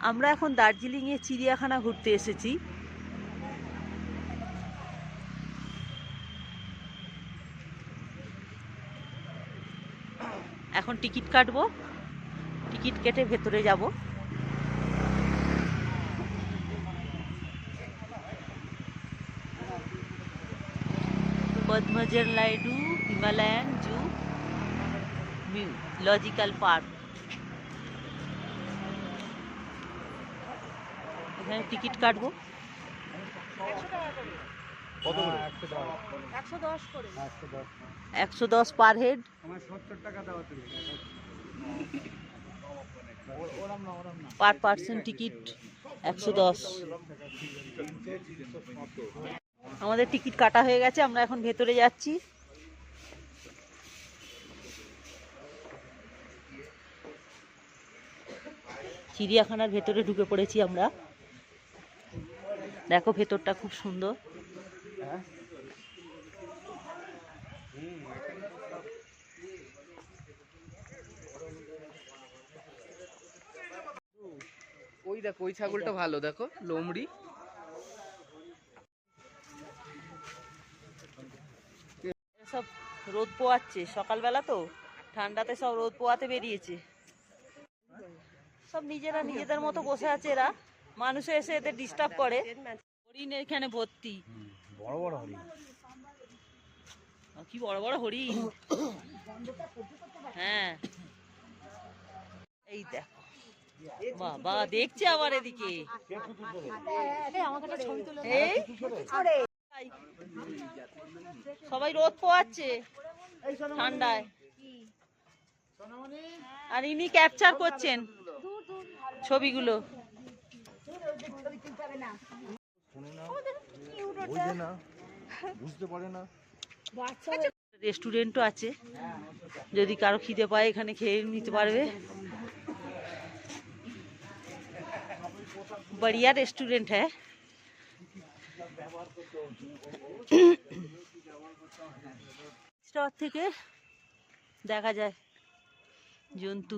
আমরা এখন দার্জিলিংয়ে চিড়িয়াখানা ঘুরতে এসেছি। এখন টিকিট কাটবো, টিকিট কেটে ভেতরে যাব। পদ্মজন লাইডু হিমালয়ান জু লজিক্যাল পার্ক, এখানে টিকিট কাটবো। 110 per head. Per person ticket 110। আমাদের টিকিট কাটা হয়ে গেছে, আমরা এখন ভেতরে যাচ্ছি। চিড়িয়াখানার ভেতরে ঢুকে পড়েছি আমরা। দেখো ভেতরটা খুব সুন্দর। ওই দেখো ওই ছাগলটা ভালো, দেখো লোমড়ি। সব রোদ পোয়াচ্ছে, সকালবেলা তো ঠান্ডাতে সব রোদ পোয়াতে বেরিয়েছে। সব নিজেরা নিজেদের মতো বসে আছে এরা, মানুষে এসে এদের ডিস্টার্ব করে। হরিণ এখানে ভর্তি, বড় বড় হরিণ। কি বড় বড় হরিণ। হ্যাঁ এই দেখো, বাবা দেখছে আবার এদিকে। এই সবাই রোদ পোয়াচ্ছে ঠান্ডায়, আর ইনি ক্যাপচার করছেন ছবিগুলো। বুঝতে পারে না। রেস্টুরেন্টও আছে, যদি কারো খিদে পায় এখানে খেয়ে নিতে পারবে। बढ़िया रेस्टोरेंट है। থেকে দেখা যায় জন্তু,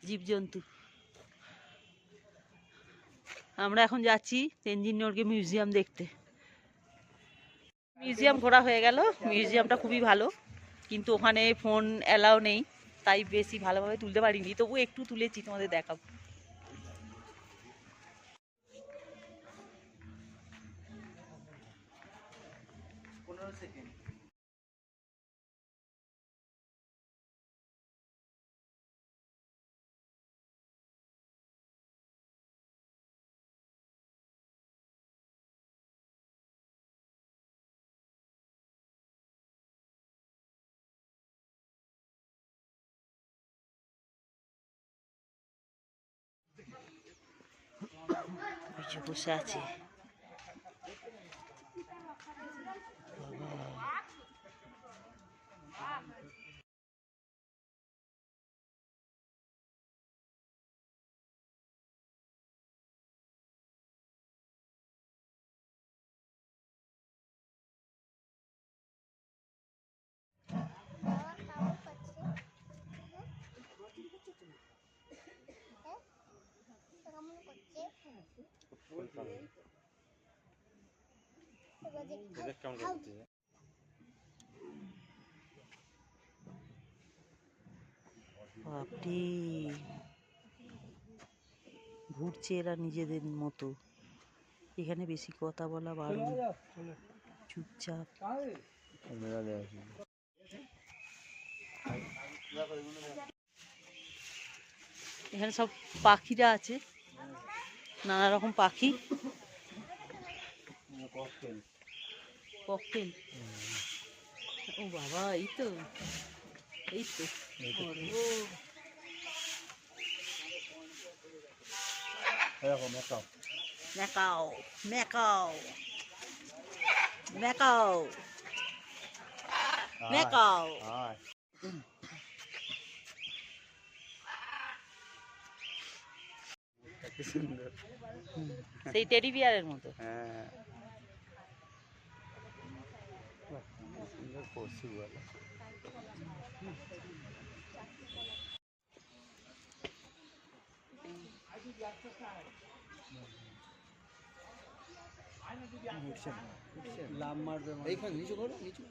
জীবজন্তু। আমরা এখন যাচ্ছি তেনজিং নরগে মিউজিয়াম দেখতে। মিউজিয়াম ঘোরা হয়ে গেল, মিউজিয়ামটা খুবই ভালো, কিন্তু ওখানে ফোন অ্যালাউ নেই, তাই বেশি ভালোভাবে তুলতে পারিনি, তবু একটু তুলেছি, তোমাদের দেখাবো। বসে আছে বাপরে, ঘুরছে এরা নিজেদের মতো। এখানে বেশি কথা বলা বারণ, চুপচাপ। এখানে সব পাখিরা আছে, নানা রকম পাখি। ককটেল, ও বাবা, এই তো এই তো ম্যাকাও ম্যাকাও ম্যাকাও ম্যাকাও। সেই টেডি বিয়ারের মতো। লাভ মারবে এইখানে নিচু করো নিচু।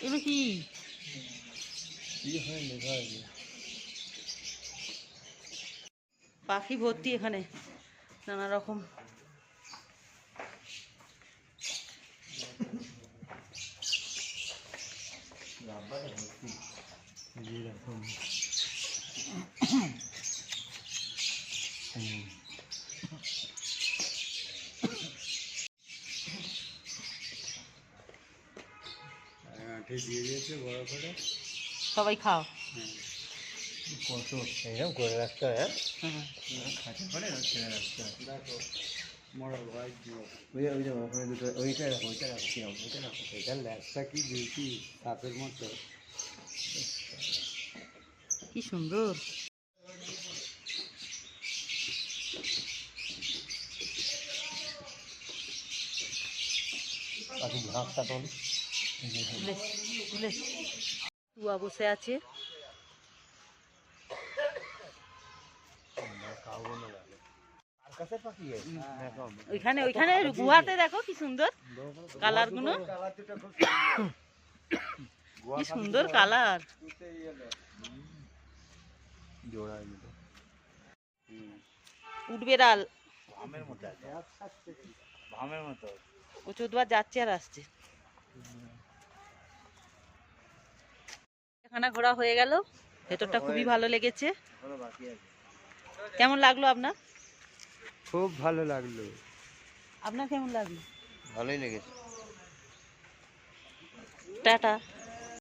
এবার কি পাখি ভর্তি এখানে নানা রকম। দিয়ে দিয়েছে বড় করে। সবাই খাও। কত এরকম করে রাখতে হয়। হ্যাঁ খাঁচা করে রাখতে দেখো মরা ভাই ওই ওই যে ওখানে দুটো ওইটা রাখো ওইটা রাখো কিরকম ওইটা রাখো এটার ল্যাসটা কি বেশি সাপের মতো। কি সুন্দর। ঘাসটা তোল টুয়া বসে আছে। ওইখানে ওইখানে গুহাতে দেখো কি সুন্দর কালার গুলো, কি সুন্দর কালার। উঠবেড়াল ও চোদ্দবার যাচ্ছে আর আসছে। এখানে ঘোরা হয়ে গেল, ভেতরটা খুবই ভালো লেগেছে। কেমন লাগলো আপনার? খুব ভালো লাগলো। আপনার কেমন লাগলো? ভালোই লেগেছে। টাটা।